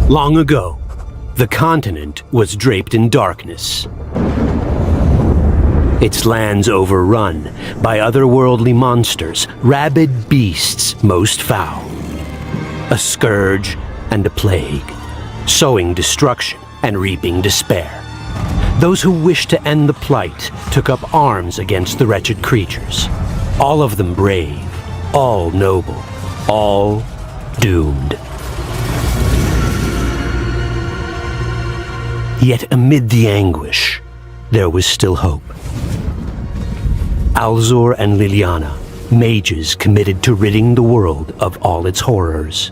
Long ago, the continent was draped in darkness. Its lands overrun by otherworldly monsters, rabid beasts most foul. A scourge and a plague, sowing destruction and reaping despair. Those who wished to end the plight took up arms against the wretched creatures. All of them brave, all noble, all doomed. Yet amid the anguish, there was still hope. Allure and Liliana, mages committed to ridding the world of all its horrors.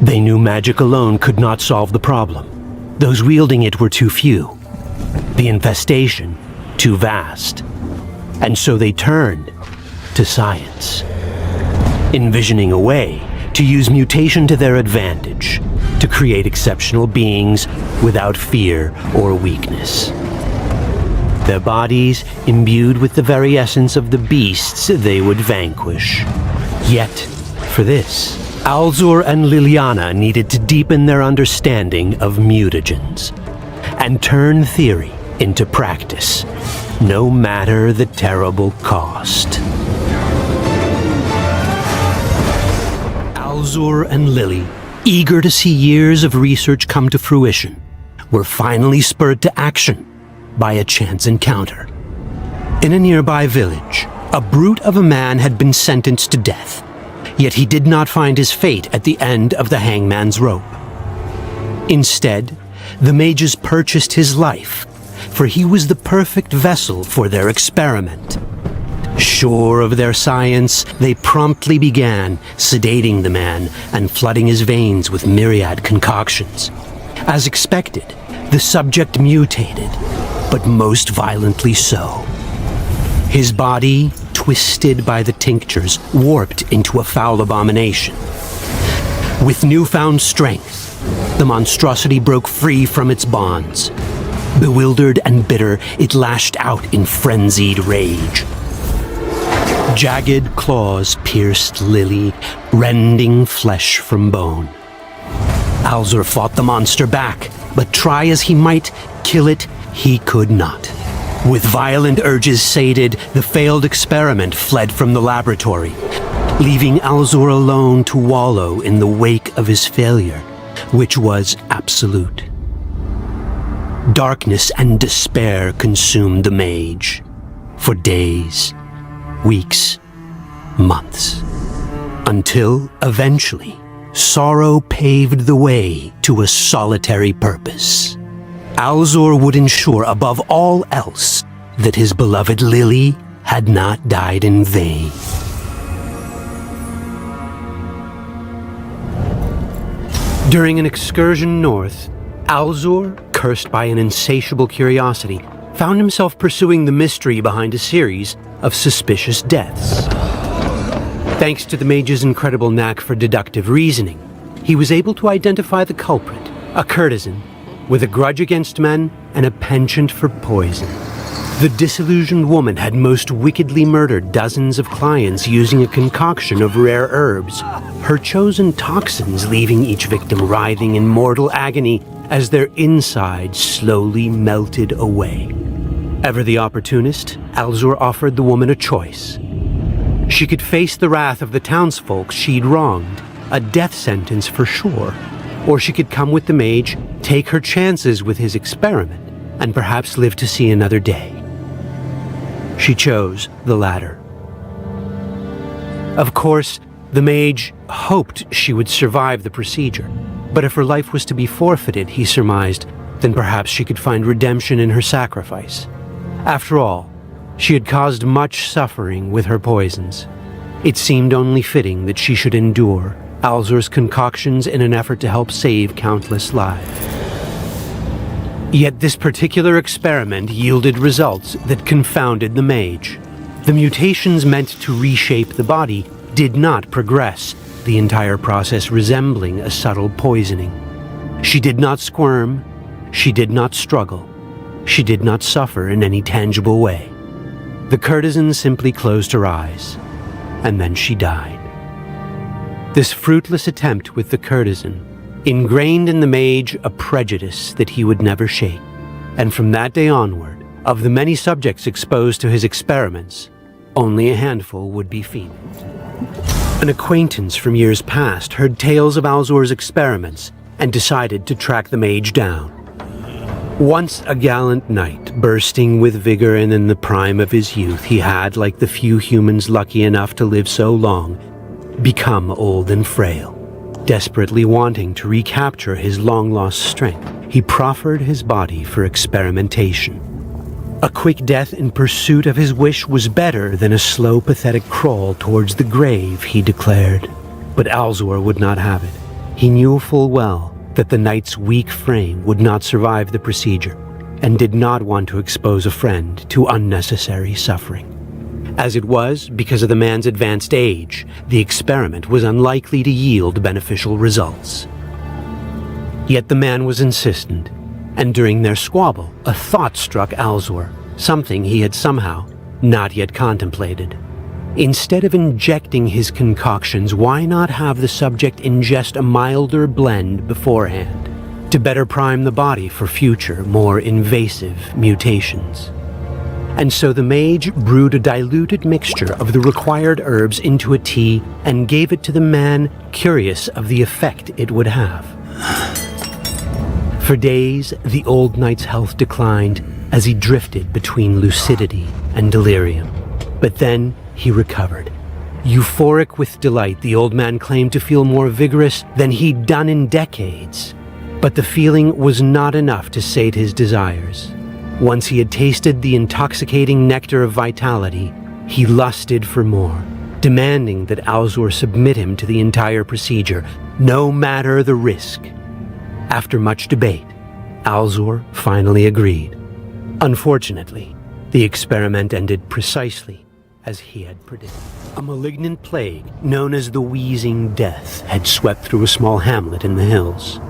They knew magic alone could not solve the problem. Those wielding it were too few. The infestation too vast. And so they turned to science, envisioning a way to use mutation to their advantage, to create exceptional beings without fear or weakness. Their bodies imbued with the very essence of the beasts they would vanquish. Yet, for this, Allure and Liliana needed to deepen their understanding of mutagens and turn theory into practice, no matter the terrible cost. Allure and Lily, eager to see years of research come to fruition, were finally spurred to action by a chance encounter. In a nearby village, a brute of a man had been sentenced to death, yet he did not find his fate at the end of the hangman's rope. Instead, the mages purchased his life, for he was the perfect vessel for their experiment. Sure of their science, they promptly began sedating the man and flooding his veins with myriad concoctions. As expected, the subject mutated, but most violently so. His body, twisted by the tinctures, warped into a foul abomination. With newfound strength, the monstrosity broke free from its bonds. Bewildered and bitter, it lashed out in frenzied rage. Jagged claws pierced Lily, rending flesh from bone. Allure fought the monster back, but try as he might, kill it he could not. With violent urges sated, the failed experiment fled from the laboratory, leaving Allure alone to wallow in the wake of his failure, which was absolute. Darkness and despair consumed the mage for days, weeks, months, until eventually sorrow paved the way to a solitary purpose. Allure would ensure above all else that his beloved Lily had not died in vain. During an excursion north, Allure, cursed by an insatiable curiosity, found himself pursuing the mystery behind a series of suspicious deaths. Thanks to the mage's incredible knack for deductive reasoning, he was able to identify the culprit, a courtesan, with a grudge against men and a penchant for poison. The disillusioned woman had most wickedly murdered dozens of clients using a concoction of rare herbs, her chosen toxins leaving each victim writhing in mortal agony as their insides slowly melted away. Ever the opportunist, Allure offered the woman a choice. She could face the wrath of the townsfolk she'd wronged, a death sentence for sure, or she could come with the mage, take her chances with his experiment, and perhaps live to see another day. She chose the latter. Of course, the mage hoped she would survive the procedure, but if her life was to be forfeited, he surmised, then perhaps she could find redemption in her sacrifice. After all, she had caused much suffering with her poisons. It seemed only fitting that she should endure Allure's concoctions in an effort to help save countless lives. Yet this particular experiment yielded results that confounded the mage. The mutations meant to reshape the body did not progress, the entire process resembling a subtle poisoning. She did not squirm, she did not struggle, she did not suffer in any tangible way. The courtesan simply closed her eyes, and then she died. This fruitless attempt with the courtesan ingrained in the Mage a prejudice that he would never shake. And from that day onward, of the many subjects exposed to his experiments, only a handful would be female. An acquaintance from years past heard tales of Alzur's experiments and decided to track the Mage down. Once a gallant knight, bursting with vigor and in the prime of his youth, he had, like the few humans lucky enough to live so long, become old and frail. Desperately wanting to recapture his long-lost strength, he proffered his body for experimentation. A quick death in pursuit of his wish was better than a slow, pathetic crawl towards the grave, he declared. But Alzur would not have it. He knew full well that the knight's weak frame would not survive the procedure, and did not want to expose a friend to unnecessary suffering. As it was, because of the man's advanced age, the experiment was unlikely to yield beneficial results. Yet the man was insistent, and during their squabble, a thought struck Alzur, something he had somehow not yet contemplated. Instead of injecting his concoctions, why not have the subject ingest a milder blend beforehand, to better prime the body for future, more invasive mutations? And so the Mage brewed a diluted mixture of the required herbs into a tea and gave it to the man, curious of the effect it would have. For days, the old knight's health declined as he drifted between lucidity and delirium. But then he recovered. Euphoric with delight, the old man claimed to feel more vigorous than he'd done in decades. But the feeling was not enough to sate his desires. Once he had tasted the intoxicating nectar of vitality, he lusted for more, demanding that Alzur submit him to the entire procedure, no matter the risk. After much debate, Alzur finally agreed. Unfortunately, the experiment ended precisely as he had predicted. A malignant plague known as the Wheezing Death had swept through a small hamlet in the hills.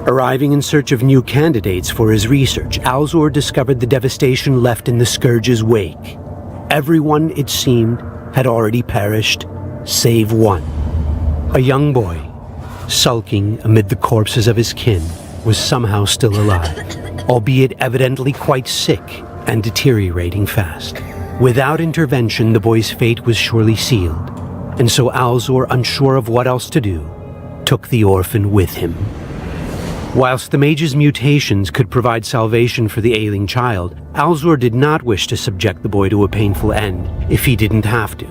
Arriving in search of new candidates for his research, Alzur discovered the devastation left in the scourge's wake. Everyone, it seemed, had already perished, save one. A young boy, sulking amid the corpses of his kin, was somehow still alive, albeit evidently quite sick and deteriorating fast. Without intervention, the boy's fate was surely sealed, and so Alzur, unsure of what else to do, took the orphan with him. Whilst the Mage's mutations could provide salvation for the ailing child, Alzur did not wish to subject the boy to a painful end if he didn't have to.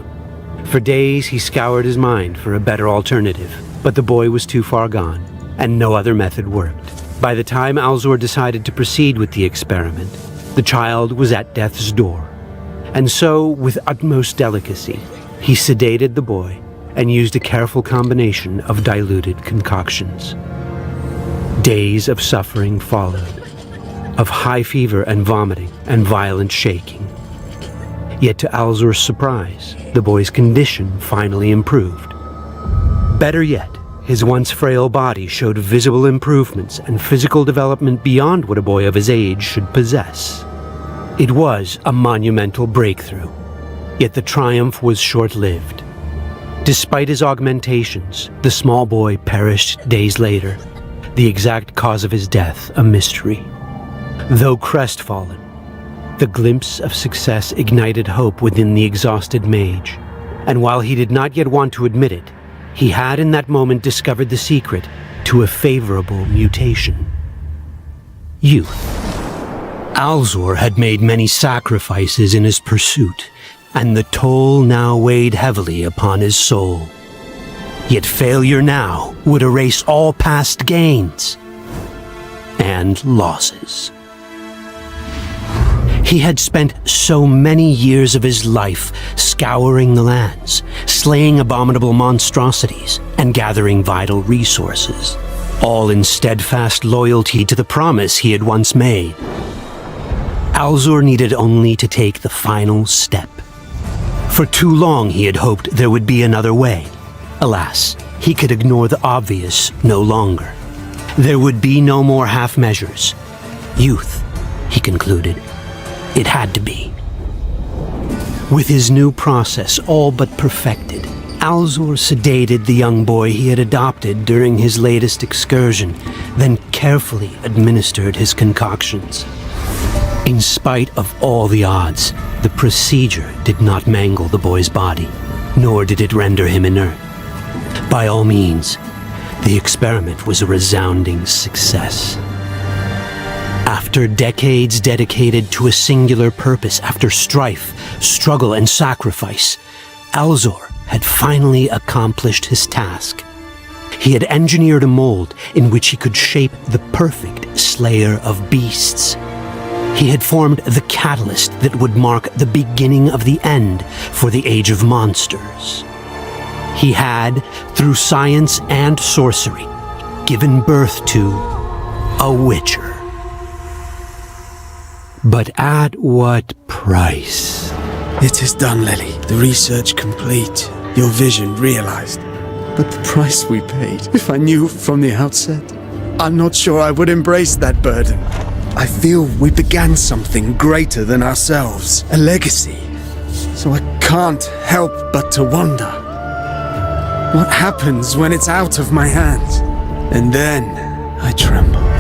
For days he scoured his mind for a better alternative, but the boy was too far gone, and no other method worked. By the time Alzur decided to proceed with the experiment, the child was at death's door. And so, with utmost delicacy, he sedated the boy and used a careful combination of diluted concoctions. Days of suffering followed, of high fever and vomiting and violent shaking. Yet to Alzur's surprise, the boy's condition finally improved. Better yet, his once frail body showed visible improvements and physical development beyond what a boy of his age should possess. It was a monumental breakthrough, yet the triumph was short-lived. Despite his augmentations, the small boy perished days later, the exact cause of his death a mystery. Though crestfallen, the glimpse of success ignited hope within the exhausted Mage, and while he did not yet want to admit it, he had in that moment discovered the secret to a favorable mutation: youth. Alzur had made many sacrifices in his pursuit, and the toll now weighed heavily upon his soul. Yet failure now would erase all past gains and losses. He had spent so many years of his life scouring the lands, slaying abominable monstrosities, and gathering vital resources, all in steadfast loyalty to the promise he had once made. Alzur needed only to take the final step. For too long he had hoped there would be another way. Alas, he could ignore the obvious no longer. There would be no more half measures. Youth, he concluded. It had to be. With his new process all but perfected, Alzor sedated the young boy he had adopted during his latest excursion, then carefully administered his concoctions. In spite of all the odds, the procedure did not mangle the boy's body, nor did it render him inert. By all means, the experiment was a resounding success. After decades dedicated to a singular purpose, after strife, struggle, and sacrifice, Alzor had finally accomplished his task. He had engineered a mold in which he could shape the perfect slayer of beasts. He had formed the catalyst that would mark the beginning of the end for the Age of Monsters. He had, through science and sorcery, given birth to a Witcher. But at what price? It is done, Lily. The research complete. Your vision realized. But the price we paid, if I knew from the outset, I'm not sure I would embrace that burden. I feel we began something greater than ourselves, a legacy. So I can't help but to wonder. What happens when it's out of my hands? And then I tremble.